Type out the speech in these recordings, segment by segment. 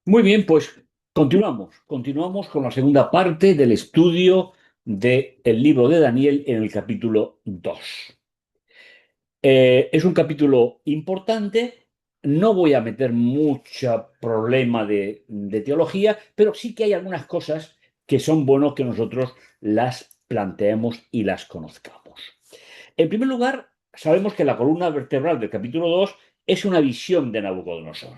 Muy bien, pues continuamos. Continuamos con la segunda parte del estudio del libro de Daniel en el capítulo 2. Es un capítulo importante. No voy a meter mucho problema de teología, pero sí que hay algunas cosas que son buenos que nosotros las planteemos y las conozcamos. En primer lugar, sabemos que la columna vertebral del capítulo 2 es una visión de Nabucodonosor.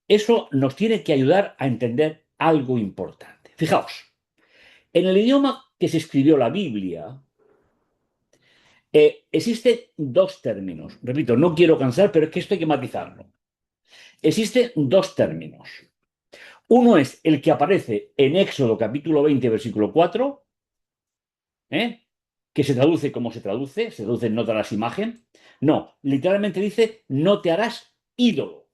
Eso nos tiene que ayudar a entender algo importante. Fijaos, en el idioma que se escribió la Biblia, existen dos términos. Repito, no quiero cansar, pero es que esto hay que matizarlo. Existen dos términos. Uno es el que aparece en Éxodo capítulo 20, versículo 4, ¿eh? Que se traduce como se traduce no te harás imagen. No, literalmente dice no te harás ídolo.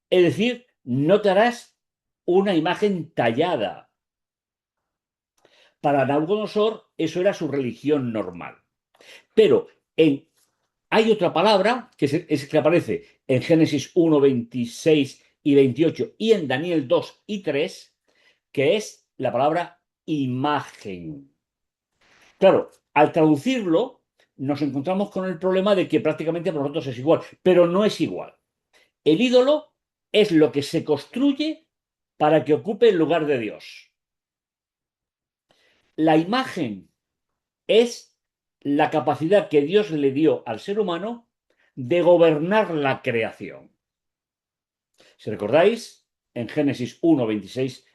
Es decir, no te harás una imagen tallada. Para Nabucodonosor eso era su religión normal. Pero hay otra palabra es que aparece en Génesis 1, 26 y 28 y en Daniel 2 y 3, que es la palabra imagen. Claro, al traducirlo nos encontramos con el problema de que prácticamente para nosotros es igual, pero no es igual. El ídolo es lo que se construye para que ocupe el lugar de Dios. La imagen es la capacidad que Dios le dio al ser humano de gobernar la creación. Si recordáis, en Génesis 1, 26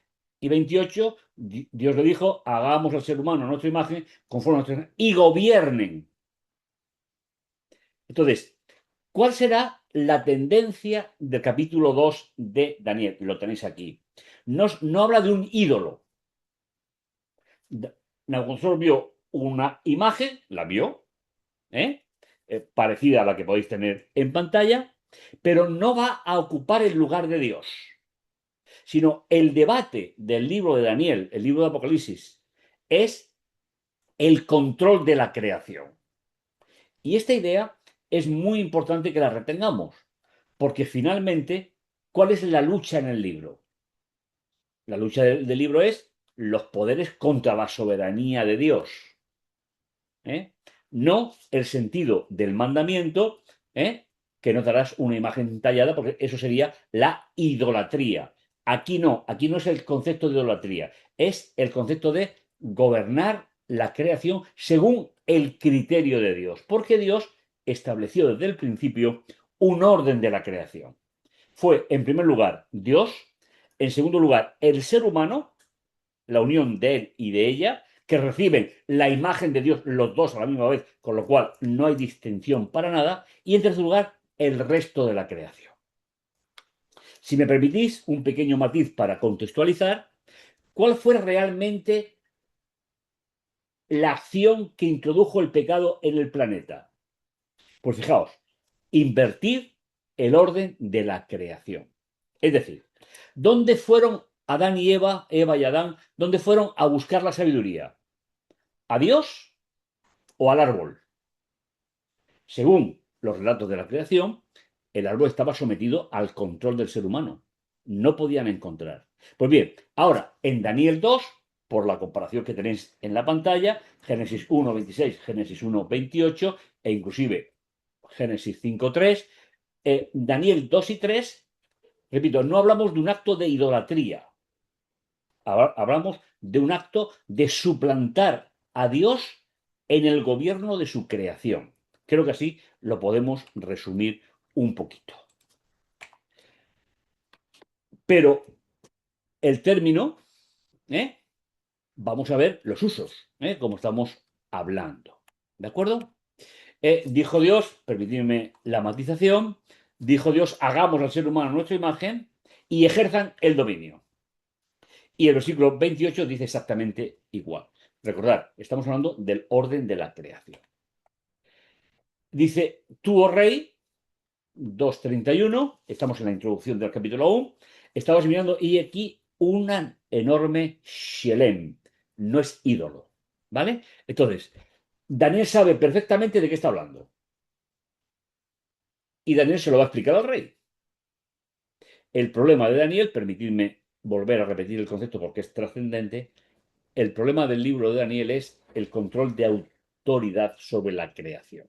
y 28, Dios le dijo, hagamos al ser humano a nuestra imagen, conforme a nuestra imagen, y gobiernen. Entonces, ¿cuál será la tendencia del capítulo 2 de Daniel? Lo tenéis aquí. No habla de un ídolo. Nabucodonosor vio una imagen, la vio, ¿eh? Parecida a la que podéis tener en pantalla, pero no va a ocupar el lugar de Dios, sino el debate del libro de Daniel, el libro de Apocalipsis, es el control de la creación. Y esta idea es muy importante que la retengamos, porque finalmente, ¿cuál es la lucha en el libro? La lucha del libro es los poderes contra la soberanía de Dios. ¿Eh? No el sentido del mandamiento, ¿eh? Que no te harás una imagen tallada, porque eso sería la idolatría. Aquí no es el concepto de idolatría, es el concepto de gobernar la creación según el criterio de Dios, porque Dios estableció desde el principio un orden de la creación. Fue, en primer lugar, Dios, en segundo lugar, el ser humano, la unión de él y de ella, que reciben la imagen de Dios los dos a la misma vez, con lo cual no hay distinción para nada, y en tercer lugar, el resto de la creación. Si me permitís un pequeño matiz para contextualizar, ¿cuál fue realmente la acción que introdujo el pecado en el planeta? Pues fijaos, invertir el orden de la creación. Es decir, ¿dónde fueron Adán y Eva, Eva y Adán, dónde fueron a buscar la sabiduría? ¿A Dios o al árbol? Según los relatos de la creación, el árbol estaba sometido al control del ser humano. No podían encontrar. Pues bien, ahora en Daniel 2, por la comparación que tenéis en la pantalla, Génesis 1, 26, Génesis 1, 28 e inclusive Génesis 5, 3, Daniel 2 y 3, repito, no hablamos de un acto de idolatría, hablamos de un acto de suplantar a Dios en el gobierno de su creación. Creo que así lo podemos resumir un poquito. Pero el término, ¿eh? Vamos a ver los usos, como estamos hablando. ¿De acuerdo? Dijo Dios, permitidme la matización, dijo Dios, hagamos al ser humano a nuestra imagen y ejerzan el dominio. Y el versículo 28 dice exactamente igual. Recordad, estamos hablando del orden de la creación. Dice, tú, oh rey, 2:31, estamos en la introducción del capítulo 1, estabas mirando y aquí una enorme Shelem, no es ídolo, ¿vale? Entonces, Daniel sabe perfectamente de qué está hablando y Daniel se lo va a explicar al rey. el problema de Daniel, permitidme volver a repetir el concepto porque es trascendente, el problema del libro de Daniel es el control de autoridad sobre la creación.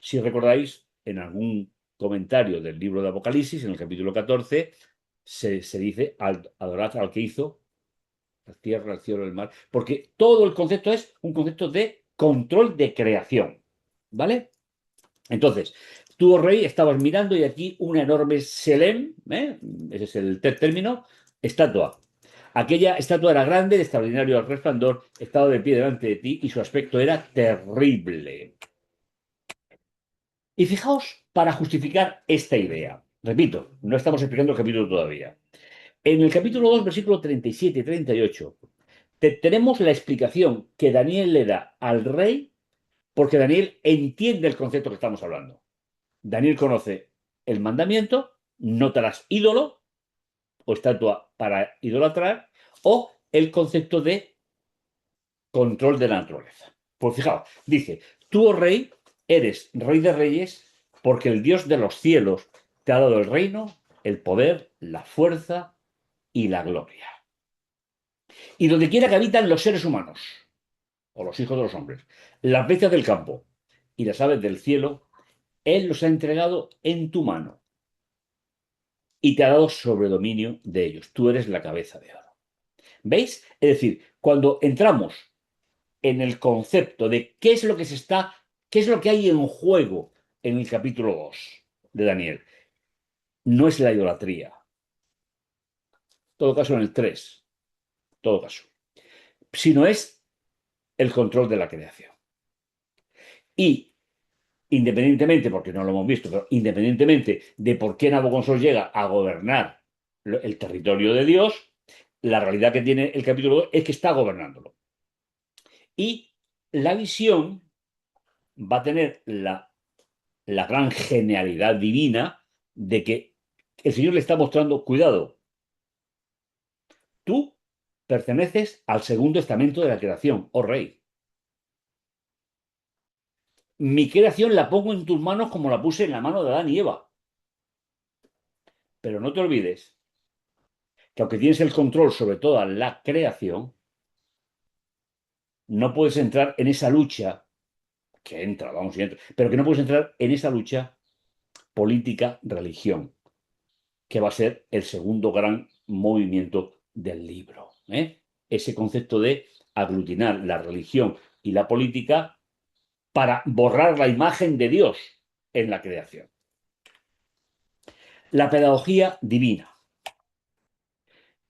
Si recordáis, en algún comentario del libro de Apocalipsis, en el capítulo 14, se dice, adorad al que hizo la tierra, el cielo, el mar, porque todo el concepto es un concepto de control de creación, ¿vale? Entonces, tú, oh rey, estabas mirando y aquí una enorme selem, ese es el término, estatua. Aquella estatua era grande, de extraordinario resplandor, estaba de pie delante de ti y su aspecto era terrible. Y fijaos para justificar esta idea. Repito, no estamos explicando el capítulo todavía. En el capítulo 2, versículo 37 y 38, tenemos la explicación que Daniel le da al rey porque Daniel entiende el concepto que estamos hablando. Daniel conoce el mandamiento, no te harás ídolo o estatua para idolatrar, o el concepto de control de la naturaleza. Pues fijaos, dice, tú, oh rey, eres rey de reyes porque el Dios de los cielos te ha dado el reino, el poder, la fuerza y la gloria. Y donde quiera que habitan los seres humanos, o los hijos de los hombres, las bestias del campo y las aves del cielo, Él los ha entregado en tu mano y te ha dado sobredominio de ellos. Tú eres la cabeza de oro. ¿Veis? Es decir, cuando entramos en el concepto de qué es lo que qué es lo que hay en juego en el capítulo 2 de Daniel, no es la idolatría. En todo caso, en el 3, todo caso, sino es el control de la creación. Y independientemente, porque no lo hemos visto, pero independientemente de por qué Nabucodonosor llega a gobernar el territorio de Dios, la realidad que tiene el capítulo 2 es que está gobernándolo. Y la visión va a tener la gran genialidad divina de que el Señor le está mostrando, cuidado, tú perteneces al segundo estamento de la creación, oh rey. Mi creación la pongo en tus manos como la puse en la mano de Adán y Eva. Pero no te olvides que aunque tienes el control sobre toda la creación, no puedes entrar en esa lucha, que entra, vamos y entra, pero que no puedes entrar en esa lucha política-religión, que va a ser el segundo gran movimiento del libro. Ese concepto de aglutinar la religión y la política para borrar la imagen de Dios en la creación. La pedagogía divina.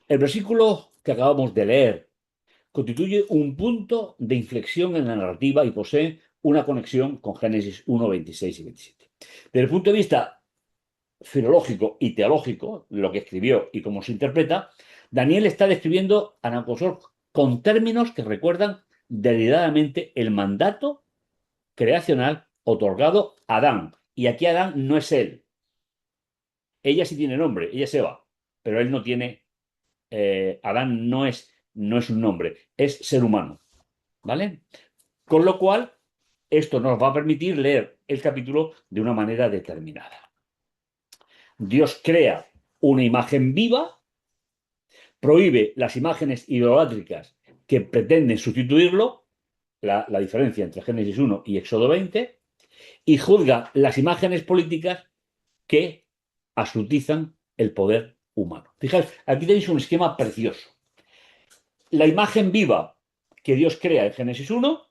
El versículo que acabamos de leer constituye un punto de inflexión en la narrativa y posee una conexión con Génesis 1, 26 y 27. Desde el punto de vista filológico y teológico, lo que escribió y cómo se interpreta, Daniel está describiendo a Nabucodonosor con términos que recuerdan deliberadamente el mandato creacional otorgado a Adán. Y aquí Adán no es él. Ella sí tiene nombre, ella es Eva, pero él no tiene, Adán no es un nombre, es ser humano. ¿Vale? Con lo cual, esto nos va a permitir leer el capítulo de una manera determinada. Dios crea una imagen viva, prohíbe las imágenes idolátricas que pretenden sustituirlo, la diferencia entre Génesis 1 y Éxodo 20, y juzga las imágenes políticas que absolutizan el poder humano. Fijaos, aquí tenéis un esquema precioso. La imagen viva que Dios crea en Génesis 1,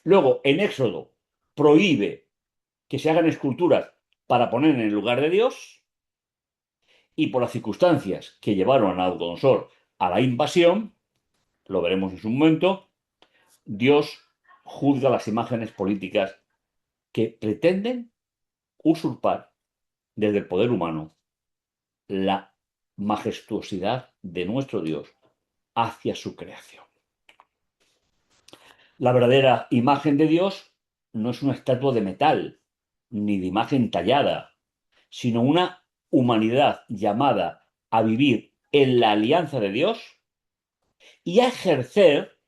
luego en Éxodo prohíbe que se hagan esculturas para poner en el lugar de Dios, y por las circunstancias que llevaron a Nabucodonosor a la invasión, lo veremos en su momento, Dios juzga las imágenes políticas que pretenden usurpar desde el poder humano la majestuosidad de nuestro Dios hacia su creación. La verdadera imagen de Dios no es una estatua de metal, ni de imagen tallada, sino una humanidad llamada a vivir en la alianza de Dios y a ejercer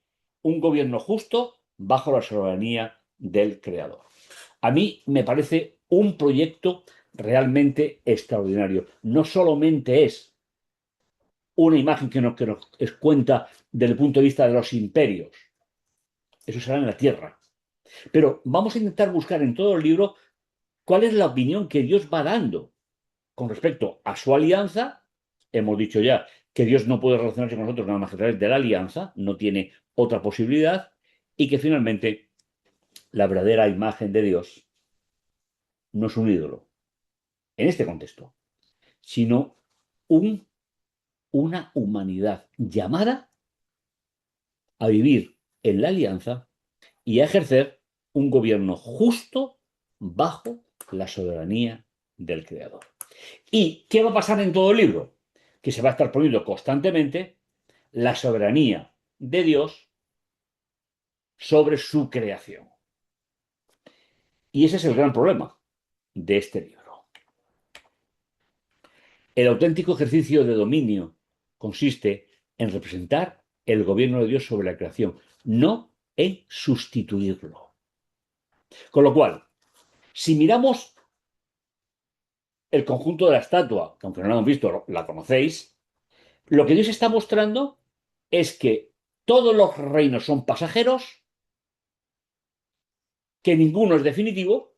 un gobierno justo bajo la soberanía del Creador. A mí me parece un proyecto realmente extraordinario. No solamente es una imagen que nos cuenta desde el punto de vista de los imperios, eso será en la tierra. Pero vamos a intentar buscar en todo el libro cuál es la opinión que Dios va dando con respecto a su alianza. Hemos dicho ya que Dios no puede relacionarse con nosotros nada más que a través de la alianza, no tiene otra posibilidad, y que finalmente la verdadera imagen de Dios no es un ídolo, en este contexto, sino un, una humanidad llamada a vivir en la alianza y a ejercer un gobierno justo bajo la soberanía del Creador. ¿Y qué va a pasar en todo el libro? Que se va a estar poniendo constantemente la soberanía de Dios sobre su creación. Y ese es el gran problema de este libro. El auténtico ejercicio de dominio consiste en representar el gobierno de Dios sobre la creación, no en sustituirlo. Con lo cual, si miramos el conjunto de la estatua, que aunque no la hemos visto, la conocéis, lo que Dios está mostrando es que todos los reinos son pasajeros, que ninguno es definitivo,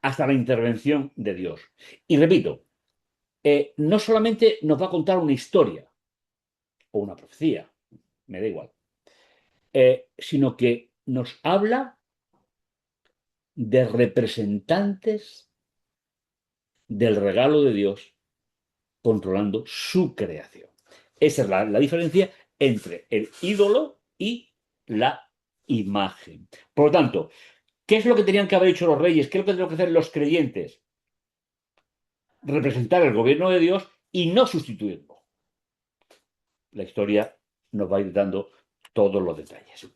hasta la intervención de Dios. Y repito, no solamente nos va a contar una historia o una profecía, me da igual, sino que nos habla de representantes del regalo de Dios controlando su creación. Esa es la diferencia entre el ídolo y la imagen. Por lo tanto, ¿qué es lo que tenían que haber hecho los reyes? ¿Qué es lo que tenían que hacer los creyentes? Representar el gobierno de Dios y no sustituirlo. La historia nos va a ir dando todos los detalles.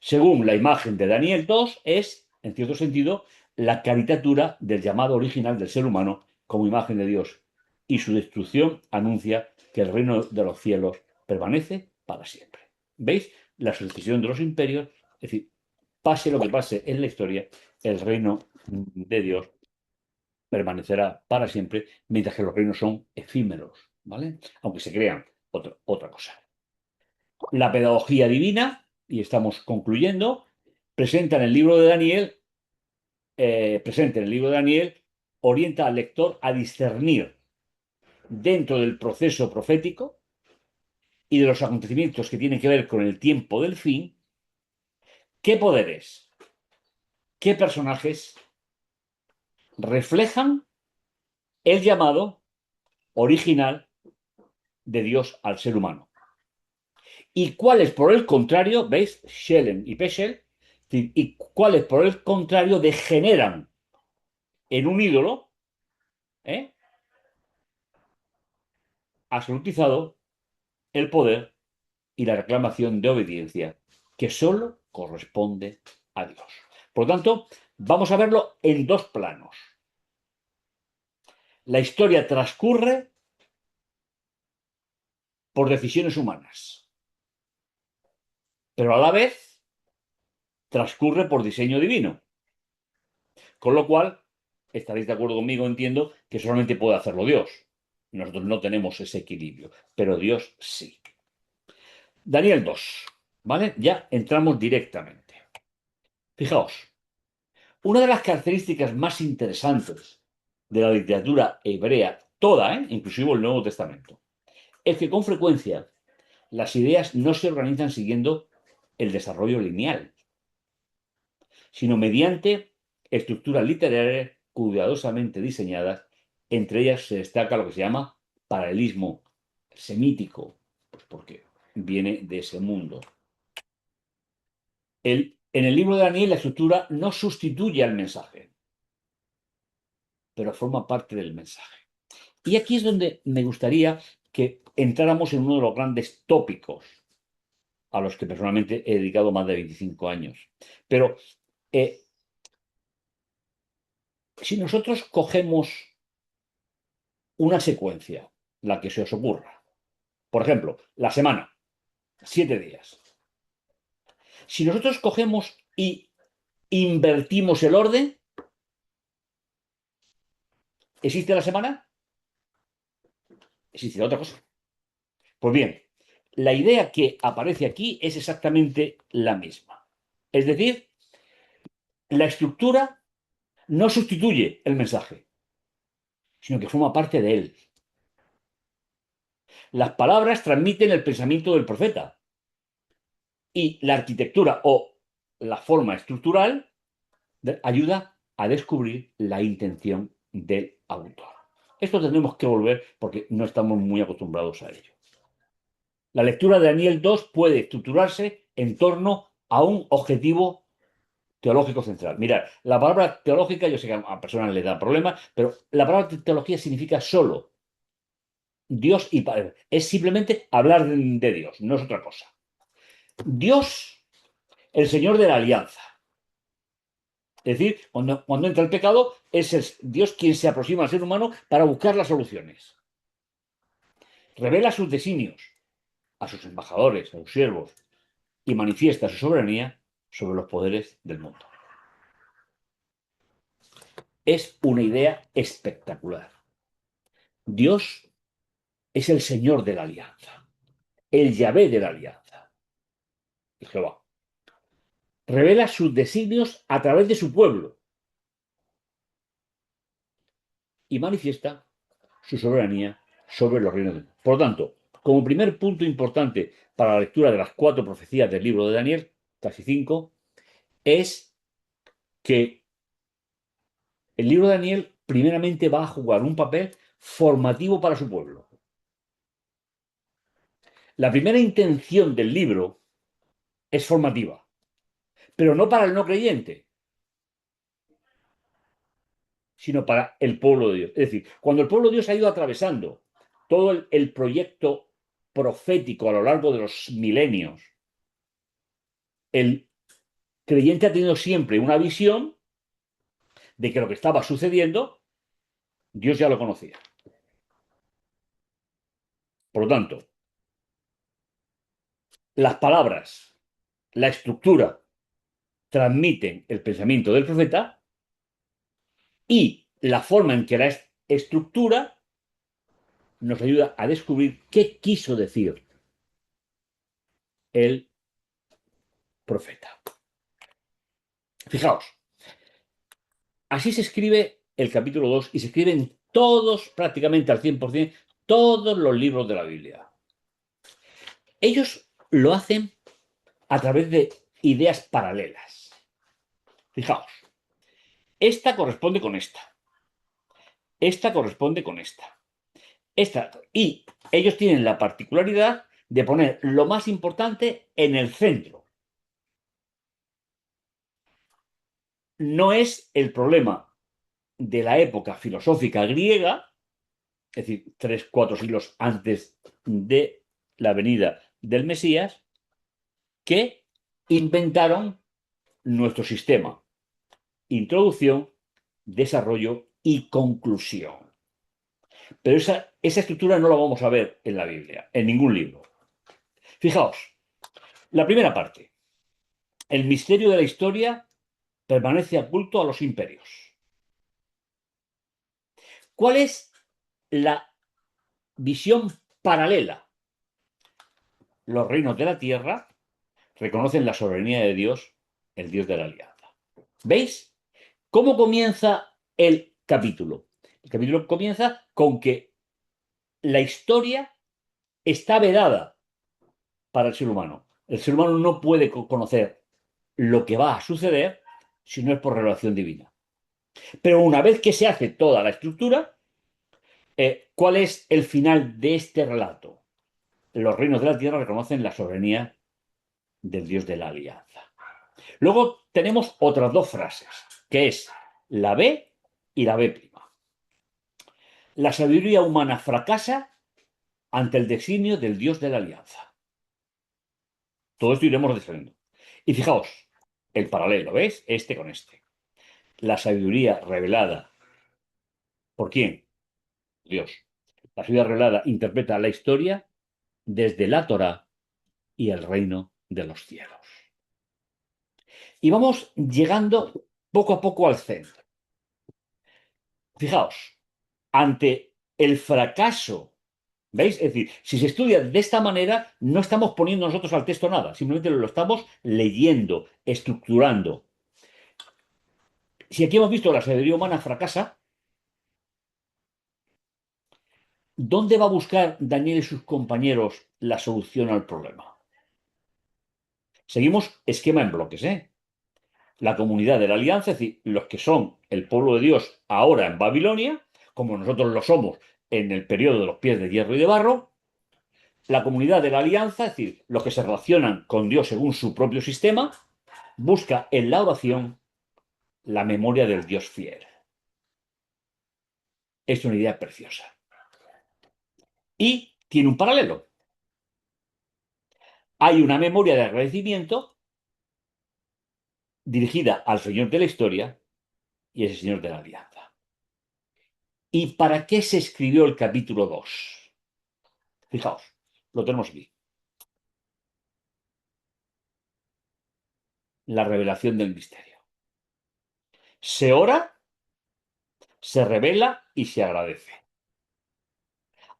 Según la imagen de Daniel 2, es, en cierto sentido, la caricatura del llamado original del ser humano como imagen de Dios, y su destrucción anuncia que el reino de los cielos permanece para siempre. ¿Veis? La sucesión de los imperios, es decir, pase lo que pase en la historia, el reino de Dios permanecerá para siempre, mientras que los reinos son efímeros, ¿vale? Aunque se crean otra cosa. La pedagogía divina, y estamos concluyendo, presenta en el libro de Daniel, presente en el libro de Daniel, orienta al lector a discernir dentro del proceso profético y de los acontecimientos que tienen que ver con el tiempo del fin, qué poderes, qué personajes reflejan el llamado original de Dios al ser humano. Y cuáles, por el contrario, ¿veis? Shelen y Peschel, y cuáles, por el contrario, degeneran en un ídolo absolutizado el poder y la reclamación de obediencia que solo corresponde a Dios. Por lo tanto, vamos a verlo en dos planos. La historia transcurre por decisiones humanas, pero a la vez transcurre por diseño divino. Con lo cual, estaréis de acuerdo conmigo, entiendo, que solamente puede hacerlo Dios. Nosotros no tenemos ese equilibrio, pero Dios sí. Daniel 2, ¿vale? Ya entramos directamente. Fijaos, una de las características más interesantes de la literatura hebrea, toda, inclusive el Nuevo Testamento, es que con frecuencia las ideas no se organizan siguiendo el desarrollo lineal, sino mediante estructuras literarias cuidadosamente diseñadas. Entre ellas se destaca lo que se llama paralelismo semítico, pues porque viene de ese mundo. En el libro de Daniel la estructura no sustituye al mensaje, pero forma parte del mensaje. Y aquí es donde me gustaría que entráramos en uno de los grandes tópicos a los que personalmente he dedicado más de 25 años. Pero si nosotros cogemos una secuencia, la que se os ocurra, por ejemplo, la semana, 7 días. Si nosotros cogemos y invertimos el orden, ¿Existe la semana? Existe otra cosa. Pues bien, la idea que aparece aquí es exactamente la misma. Es decir, la estructura no sustituye el mensaje, sino que forma parte de él. Las palabras transmiten el pensamiento del profeta y la arquitectura o la forma estructural ayuda a descubrir la intención del autor. Esto tenemos que volver porque no estamos muy acostumbrados a ello. La lectura de Daniel 2 puede estructurarse en torno a un objetivo teológico central. Mirad, la palabra teológica, yo sé que a personas les da problemas, pero la palabra teología significa solo Dios y Padre. Es simplemente hablar de Dios, no es otra cosa. Dios, el Señor de la alianza. Es decir, cuando entra el pecado, es Dios quien se aproxima al ser humano para buscar las soluciones. Revela sus designios a sus embajadores, a sus siervos, y manifiesta su soberanía sobre los poderes del mundo. Es una idea espectacular. Dios es el Señor de la alianza, el Yahvé de la alianza, el Jehová. Revela sus designios a través de su pueblo y manifiesta su soberanía sobre los reinos del mundo. Por lo tanto, como primer punto importante para la lectura de las 4 profecías del libro de Daniel, casi 5, es que el libro de Daniel primeramente va a jugar un papel formativo para su pueblo. La primera intención del libro es formativa, pero no para el no creyente, sino para el pueblo de Dios. Es decir, cuando el pueblo de Dios ha ido atravesando todo el proyecto profético a lo largo de los milenios, el creyente ha tenido siempre una visión de que lo que estaba sucediendo, Dios ya lo conocía. Por lo tanto, las palabras, la estructura, transmiten el pensamiento del profeta y la forma en que la estructura nos ayuda a descubrir qué quiso decir el profeta. Fijaos, así se escribe el capítulo 2 y se escriben todos, prácticamente al 100%, todos los libros de la Biblia. Ellos lo hacen a través de ideas paralelas. Fijaos, esta corresponde con esta corresponde con esta. Y ellos tienen la particularidad de poner lo más importante en el centro. No es el problema de la época filosófica griega, es decir, 3, 4 siglos antes de la venida del Mesías, que inventaron nuestro sistema. Introducción, desarrollo y conclusión. Pero esa estructura no la vamos a ver en la Biblia, en ningún libro. Fijaos, la primera parte. El misterio de la historia permanece oculto a los imperios. ¿Cuál es la visión paralela? Los reinos de la tierra reconocen la soberanía de Dios, el Dios de la alianza. ¿Veis? ¿Cómo comienza el capítulo? El capítulo comienza con que la historia está vedada para el ser humano. El ser humano no puede conocer lo que va a suceder si no es por revelación divina. Pero una vez que se hace toda la estructura, ¿cuál es el final de este relato? Los reinos de la tierra reconocen la soberanía del Dios de la alianza. Luego tenemos otras 2 frases, que es la B y la B'. La sabiduría humana fracasa ante el designio del Dios de la alianza. Todo esto iremos desarrollando. Y fijaos, el paralelo, ¿ves? Este con este. La sabiduría revelada. ¿Por quién? Dios. La sabiduría revelada interpreta la historia desde la Torá y el reino de los cielos. Y vamos llegando poco a poco al centro. Fijaos, ante el fracaso. ¿Veis? Es decir, si se estudia de esta manera, no estamos poniendo nosotros al texto nada, simplemente lo estamos leyendo, estructurando. Si aquí hemos visto que la sabiduría humana fracasa, ¿dónde va a buscar Daniel y sus compañeros la solución al problema? Seguimos esquema en bloques, ¿eh? La comunidad de la alianza, es decir, los que son el pueblo de Dios ahora en Babilonia, como nosotros lo somos en el periodo de los pies de hierro y de barro, la comunidad de la alianza, es decir, los que se relacionan con Dios según su propio sistema, busca en la oración la memoria del Dios fiel. Es una idea preciosa. Y tiene un paralelo. Hay una memoria de agradecimiento dirigida al Señor de la historia y ese Señor de la alianza. ¿Y para qué se escribió el capítulo 2? Fijaos, lo tenemos aquí. La revelación del misterio. Se ora, se revela y se agradece.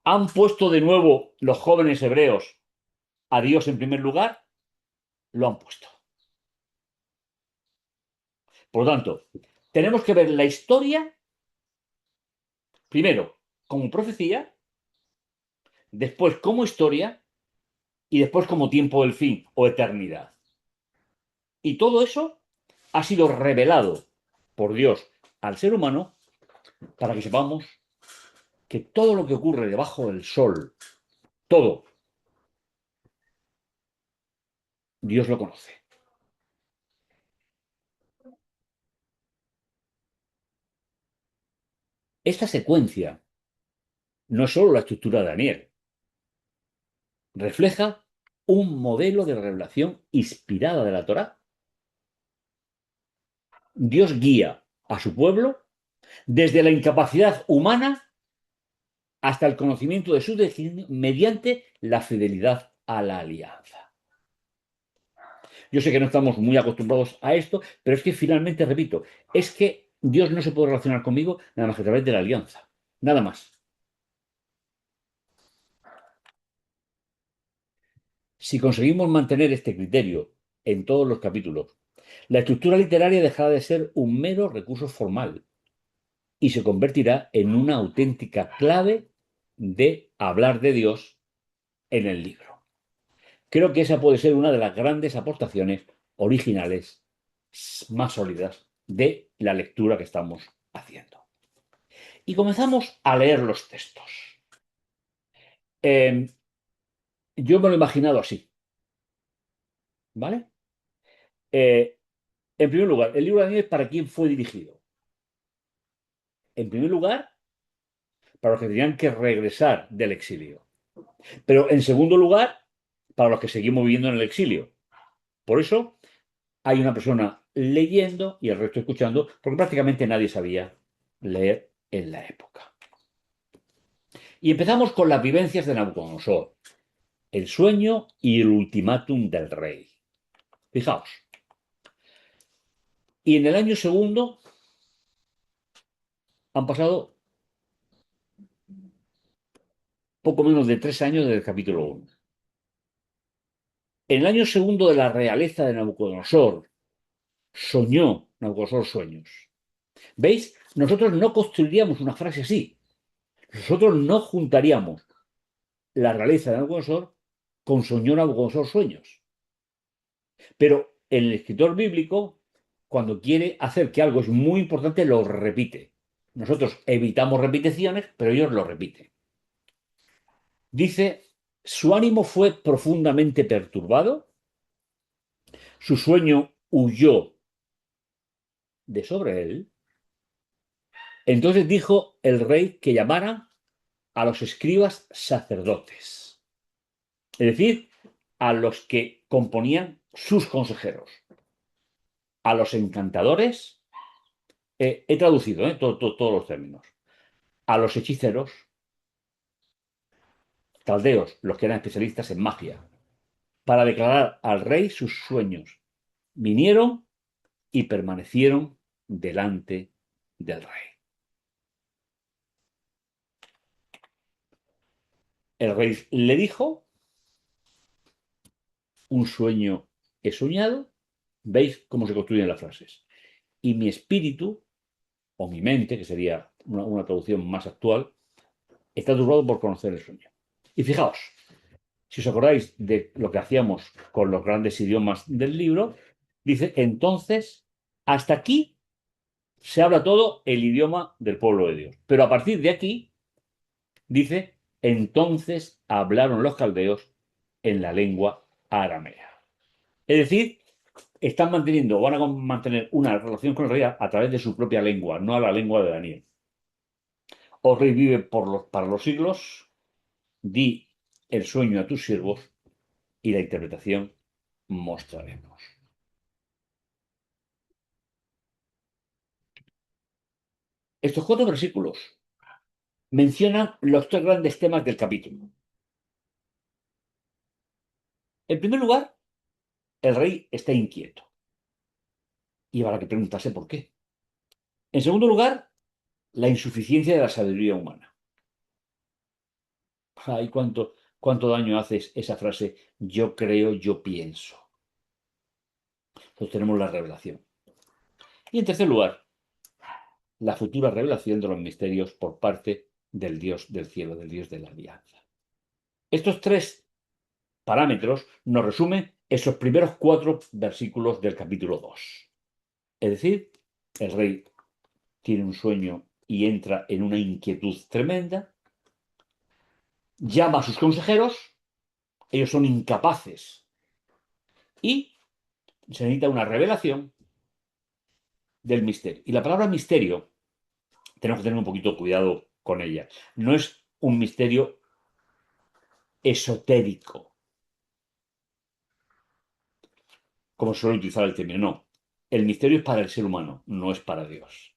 ¿Han puesto de nuevo los jóvenes hebreos a Dios en primer lugar? Lo han puesto. Por lo tanto, tenemos que ver la historia primero como profecía, después como historia y después como tiempo del fin o eternidad. Y todo eso ha sido revelado por Dios al ser humano para que sepamos que todo lo que ocurre debajo del sol, todo, Dios lo conoce. Esta secuencia no es solo la estructura de Daniel, refleja un modelo de revelación inspirada de la Torá. Dios guía a su pueblo desde la incapacidad humana hasta el conocimiento de su destino mediante la fidelidad a la alianza. Yo sé que no estamos muy acostumbrados a esto, pero es que finalmente, repito, es que Dios no se puede relacionar conmigo nada más que a través de la alianza. Nada más. Si conseguimos mantener este criterio en todos los capítulos, la estructura literaria dejará de ser un mero recurso formal y se convertirá en una auténtica clave de hablar de Dios en el libro. Creo que esa puede ser una de las grandes aportaciones originales más sólidas de la lectura que estamos haciendo. Y comenzamos a leer los textos. Eh, yo me lo he imaginado así, ¿vale? Eh, en primer lugar, el libro de Daniel, ¿para quién fue dirigido? En primer lugar, para los que tenían que regresar del exilio. Pero en segundo lugar, para los que seguimos viviendo en el exilio. Por eso hay una persona leyendo y el resto escuchando, porque prácticamente nadie sabía leer en la época. Y empezamos con las vivencias de Nabucodonosor, el sueño y el ultimátum del rey. Fijaos. Y en el año segundo han pasado poco menos de 3 años desde el capítulo 1. En el año segundo de la realeza de Nabucodonosor, soñó Nabucodonosor sueños. ¿Veis? Nosotros no construiríamos una frase así. Nosotros no juntaríamos la realeza de Nabucodonosor con soñó Nabucodonosor sueños. Pero el escritor bíblico, cuando quiere hacer que algo es muy importante, lo repite. Nosotros evitamos repeticiones, pero ellos lo repiten. Dice, su ánimo fue profundamente perturbado, su sueño huyó de sobre él. Entonces dijo el rey que llamara a los escribas sacerdotes, es decir, a los que componían sus consejeros, a los encantadores, he traducido todos los términos, a los hechiceros, caldeos, los que eran especialistas en magia, para declarar al rey sus sueños. Vinieron y permanecieron delante del rey. El rey le dijo, un sueño he soñado. ¿Veis cómo se construyen las frases? Y mi espíritu, o mi mente, que sería una traducción más actual, está turbado por conocer el sueño. Y fijaos, si os acordáis de lo que hacíamos con los grandes idiomas del libro, dice, entonces, hasta aquí se habla todo el idioma del pueblo de Dios. Pero a partir de aquí, dice, entonces hablaron los caldeos en la lengua aramea. Es decir, están manteniendo, van a mantener una relación con el rey a través de su propia lengua, no a la lengua de Daniel. Oh rey, vive para los siglos, di el sueño a tus siervos y la interpretación mostraremos. Estos 4 versículos mencionan los 3 grandes temas del capítulo. En primer lugar, el rey está inquieto y habrá que preguntarse por qué. En segundo lugar, la insuficiencia de la sabiduría humana. Ay, cuánto daño hace esa frase, yo creo, yo pienso. Entonces tenemos la revelación. Y en tercer lugar, la futura revelación de los misterios por parte del Dios del cielo, del Dios de la alianza. Estos 3 parámetros nos resumen esos primeros 4 versículos del capítulo 2. Es decir, el rey tiene un sueño y entra en una inquietud tremenda, llama a sus consejeros, ellos son incapaces y se necesita una revelación del misterio. Y la palabra misterio, tenemos que tener un poquito cuidado con ella. No es un misterio esotérico, como suele utilizar el término. No, el misterio es para el ser humano, no es para Dios.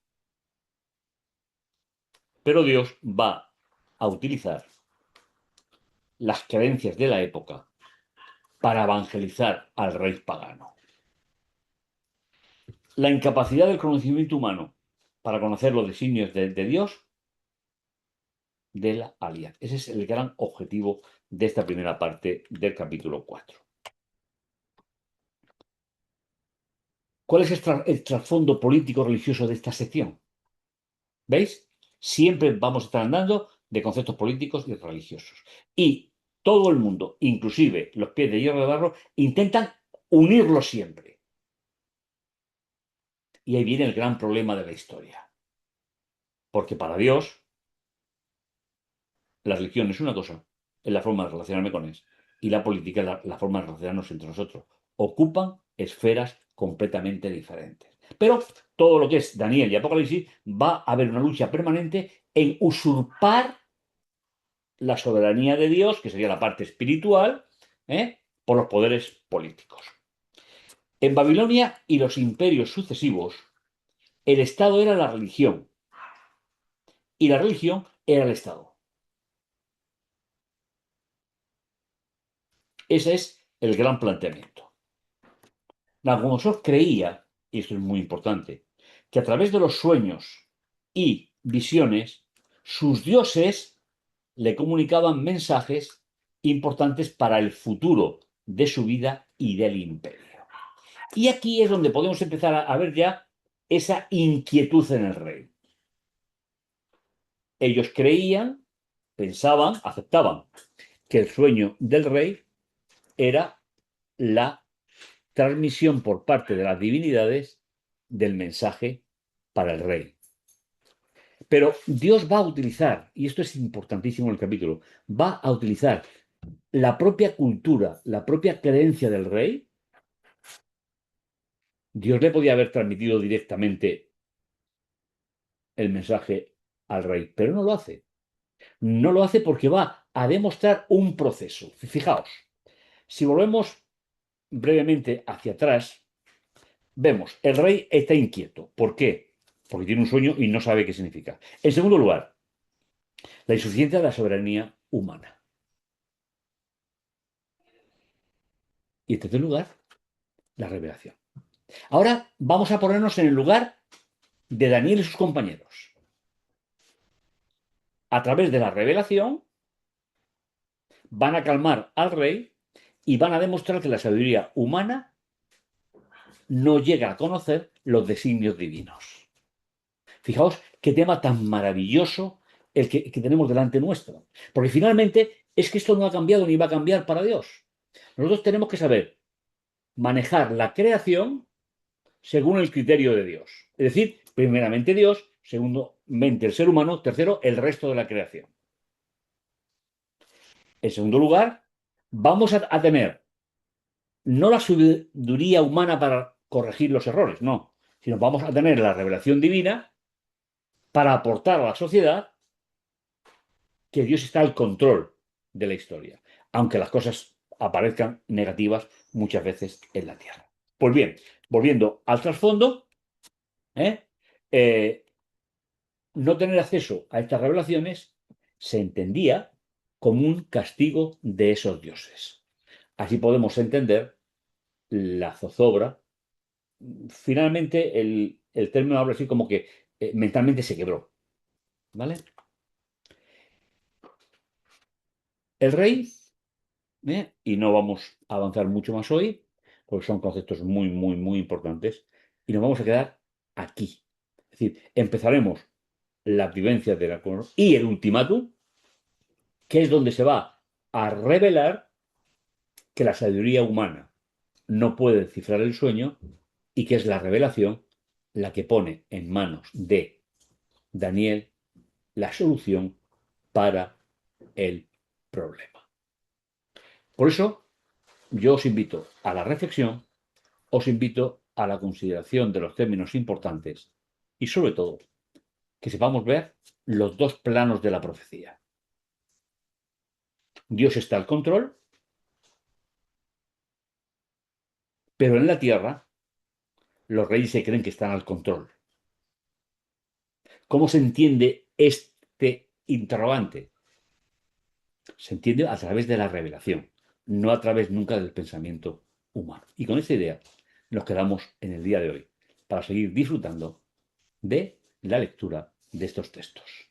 Pero Dios va a utilizar las creencias de la época para evangelizar al rey pagano. La incapacidad del conocimiento humano para conocer los designios de Dios de la alianza. Ese es el gran objetivo de esta primera parte del capítulo 4. ¿Cuál es el trasfondo político religioso de esta sección? ¿Veis? Siempre vamos a estar andando de conceptos políticos y religiosos. Y todo el mundo, inclusive los pies de hierro de barro, intentan unirlo siempre. Y ahí viene el gran problema de la historia. Porque para Dios, la religión es una cosa, es la forma de relacionarme con Él. Y la política es la forma de relacionarnos entre nosotros. Ocupan esferas completamente diferentes. Pero todo lo que es Daniel y Apocalipsis va a haber una lucha permanente en usurpar la soberanía de Dios, que sería la parte espiritual, por los poderes políticos. En Babilonia y los imperios sucesivos, el Estado era la religión y la religión era el Estado. Ese es el gran planteamiento. Nabucodonosor creía, y esto es muy importante, que a través de los sueños y visiones, sus dioses le comunicaban mensajes importantes para el futuro de su vida y del imperio. Y aquí es donde podemos empezar a ver ya esa inquietud en el rey. Ellos creían, pensaban, aceptaban que el sueño del rey era la transmisión por parte de las divinidades del mensaje para el rey. Pero Dios va a utilizar, y esto es importantísimo en el capítulo, va a utilizar la propia cultura, la propia creencia del rey. Dios le podía haber transmitido directamente el mensaje al rey, pero no lo hace. No lo hace porque va a demostrar un proceso. Fijaos, si volvemos brevemente hacia atrás, vemos, el rey está inquieto. ¿Por qué? Porque tiene un sueño y no sabe qué significa. En segundo lugar, la insuficiencia de la soberanía humana. Y en tercer lugar, la revelación. Ahora vamos a ponernos en el lugar de Daniel y sus compañeros. A través de la revelación, van a calmar al rey y van a demostrar que la sabiduría humana no llega a conocer los designios divinos. Fijaos qué tema tan maravilloso el que tenemos delante nuestro. Porque finalmente es que esto no ha cambiado ni va a cambiar para Dios. Nosotros tenemos que saber manejar la creación según el criterio de Dios. Es decir, primeramente Dios, segundamente el ser humano, tercero, el resto de la creación. En segundo lugar, vamos a tener no la sabiduría humana para corregir los errores, no, sino vamos a tener la revelación divina para aportar a la sociedad que Dios está al control de la historia, aunque las cosas aparezcan negativas muchas veces en la tierra. Pues bien, volviendo al trasfondo, ¿eh? Eh, no tener acceso a estas revelaciones se entendía como un castigo de esos dioses. Así podemos entender la zozobra. Finalmente, el término habla así como que mentalmente se quebró. ¿Vale? El rey, y no vamos a avanzar mucho más hoy, porque son conceptos muy, muy, muy importantes, y nos vamos a quedar aquí. Es decir, empezaremos la vivencia de la y el ultimátum, que es donde se va a revelar que la sabiduría humana no puede descifrar el sueño y que es la revelación la que pone en manos de Daniel la solución para el problema. Por eso, yo os invito a la reflexión, os invito a la consideración de los términos importantes y, sobre todo, que sepamos ver los dos planos de la profecía. Dios está al control, pero en la tierra los reyes se creen que están al control. ¿Cómo se entiende este interrogante? Se entiende a través de la revelación, no a través nunca del pensamiento humano. Y con esta idea nos quedamos en el día de hoy para seguir disfrutando de la lectura de estos textos.